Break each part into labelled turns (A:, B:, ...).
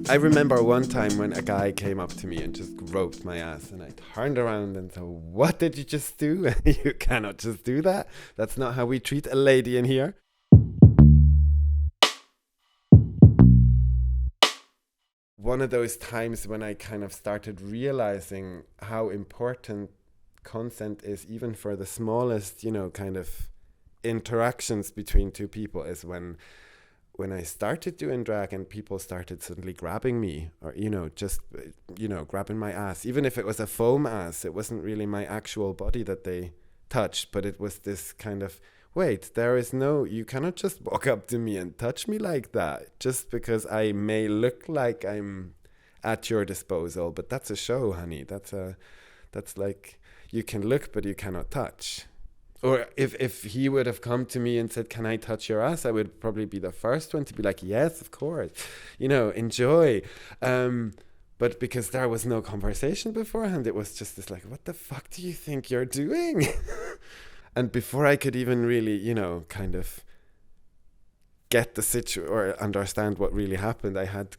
A: I remember one time when a guy came up to me and just groped my ass, and I turned around and said, "What did you just do? You cannot just do that. That's not how we treat a lady in here." One of those times when I kind of started realizing how important consent is, even for the smallest, kind of interactions between two people, is when I started doing drag and people started suddenly grabbing me, or just grabbing my ass, even if it was a foam ass. It wasn't really my actual body that they touched, but it was this kind of, wait, you cannot just walk up to me and touch me like that, just because I may look like I'm at your disposal. But that's a show, honey. That's like, you can look but you cannot touch. Or if he would have come to me and said, "Can I touch your ass?" I would probably be the first one to be like, "Yes, of course, enjoy." But because there was no conversation beforehand, it was just this like, "What the fuck do you think you're doing?" And before I could even really, kind of get the situation or understand what really happened, I had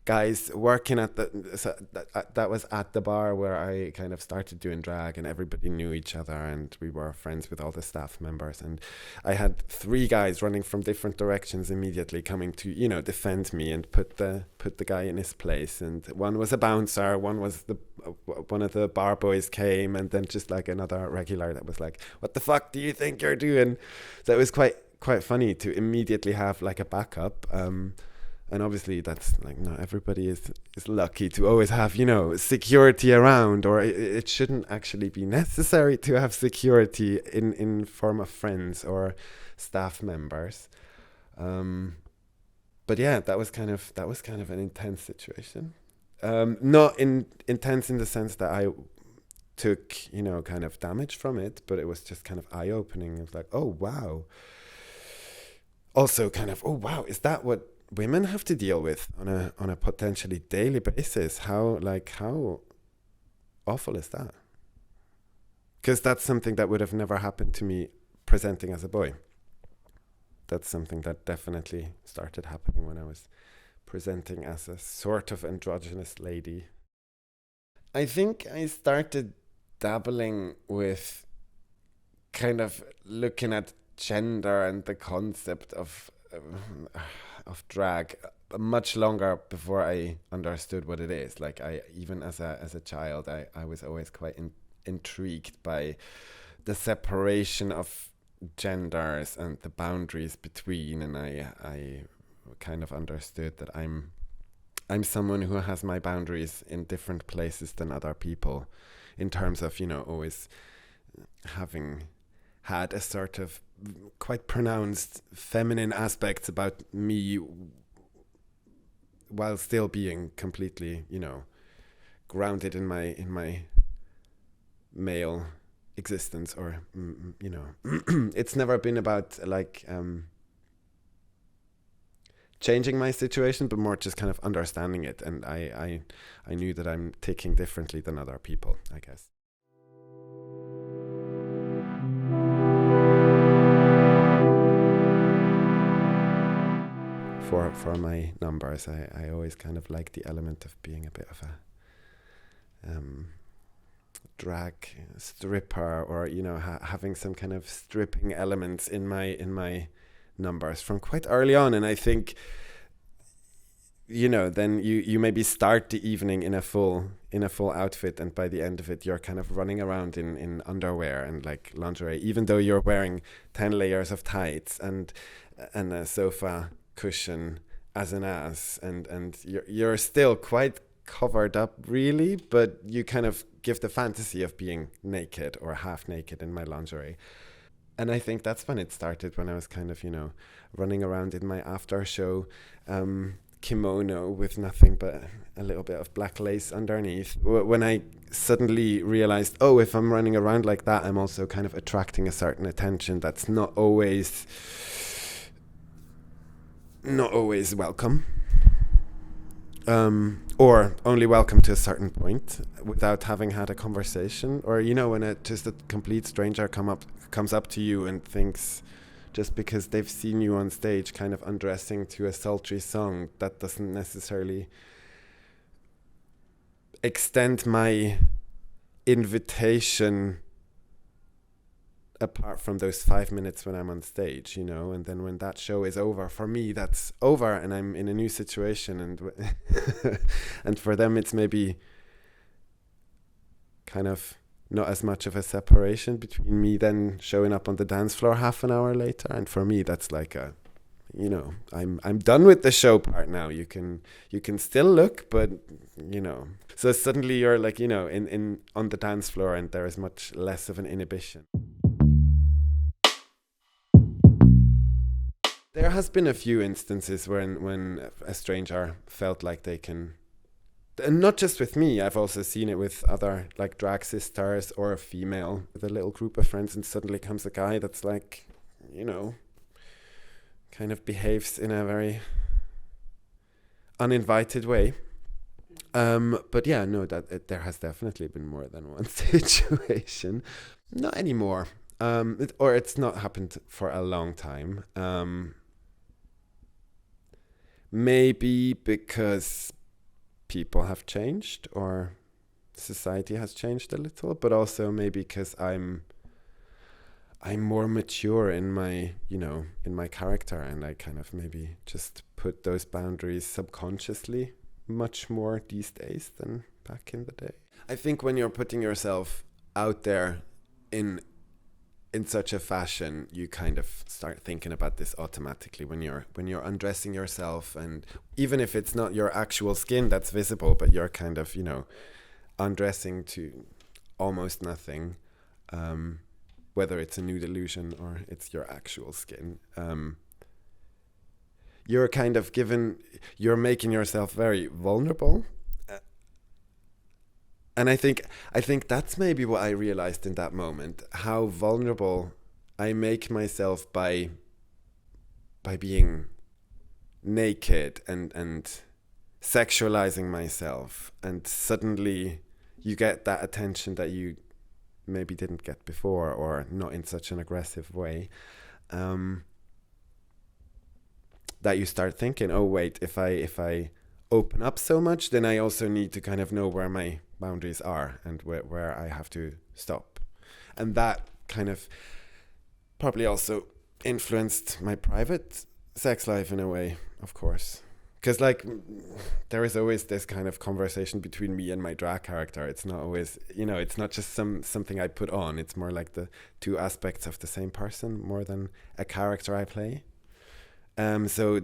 A: guys working that was at the bar where I kind of started doing drag, and everybody knew each other, and we were friends with all the staff members. And I had 3 guys running from different directions immediately coming to defend me and put the guy in his place. And one was a bouncer, one of the bar boys came, and then just like another regular that was like, "What the fuck do you think you're doing?" So it was quite funny to immediately have like a backup. And obviously that's like, not everybody is lucky to always have, security around, or it shouldn't actually be necessary to have security in form of friends or staff members. But yeah, that was kind of an intense situation. Not intense in the sense that I took, kind of damage from it, but it was just kind of eye-opening. It was like, oh wow. Also kind of, oh wow, is that what women have to deal with on a potentially daily basis? How awful is that? Because that's something that would have never happened to me presenting as a boy. That's something that definitely started happening when I was presenting as a sort of androgynous lady. I think I started dabbling with kind of looking at gender and the concept of drag much longer before I understood what it is. Like, I even as a child, I was always quite intrigued by the separation of genders and the boundaries between, and I kind of understood that I'm someone who has my boundaries in different places than other people, in terms of always having had a sort of quite pronounced feminine aspects about me, while still being completely, grounded in my male existence. Or it's never been about like changing my situation, but more just kind of understanding it. And I knew that I'm ticking differently than other people, I guess. For my numbers, I always kind of like the element of being a bit of a drag stripper, or having some kind of stripping elements in my numbers from quite early on. And I think then you maybe start the evening in a full outfit, and by the end of it you're kind of running around in underwear and like lingerie, even though you're wearing 10 layers of tights and a sofa cushion as an ass, and you're still quite covered up, really, but you kind of give the fantasy of being naked or half naked in my lingerie. And I think that's when it started, when I was kind of running around in my after show kimono with nothing but a little bit of black lace underneath, when I suddenly realized, oh, if I'm running around like that, I'm also kind of attracting a certain attention that's not always welcome, or only welcome to a certain point without having had a conversation. Or when just a complete stranger comes up to you and thinks, just because they've seen you on stage kind of undressing to a sultry song, that doesn't necessarily extend my invitation apart from those 5 minutes when I'm on stage, you know, and then when that show is over, for me that's over and I'm in a new situation, and and for them it's maybe kind of not as much of a separation between me then showing up on the dance floor half an hour later, and for me that's like a, you know, I'm done with the show part now. You can still look, but you know, so suddenly you're like, you know, in on the dance floor, and there is much less of an inhibition. There has been a few instances when a stranger felt like they can, and not just with me, I've also seen it with other like drag sisters or a female with a little group of friends, and suddenly comes a guy that's like, you know, kind of behaves in a very uninvited way. But yeah, no, there has definitely been more than one situation. Not anymore. Or it's not happened for a long time. Maybe because people have changed or society has changed a little, but also maybe because I'm more mature in my, you know, in my character, and I kind of maybe just put those boundaries subconsciously much more these days than back in the day. I think when you're putting yourself out there in such a fashion, you kind of start thinking about this automatically when you're undressing yourself, and even if it's not your actual skin that's visible, but you're kind of, you know, undressing to almost nothing, whether it's a nude illusion or it's your actual skin, you're kind of you're making yourself very vulnerable. And I think that's maybe what I realized in that moment, how vulnerable I make myself by being naked and sexualizing myself, and suddenly you get that attention that you maybe didn't get before, or not in such an aggressive way, that you start thinking, oh wait, if I open up so much, then I also need to kind of know where my boundaries are and where I have to stop. And that kind of probably also influenced my private sex life in a way, of course. Because like there is always this kind of conversation between me and my drag character. It's not always, you know, it's not just something I put on. It's more like the two aspects of the same person more than a character I play. So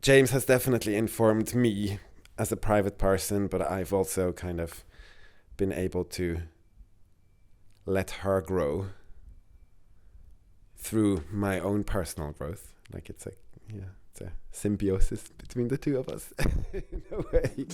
A: James has definitely informed me as a private person, but I've also kind of been able to let her grow through my own personal growth. Like it's a symbiosis between the two of us in a way.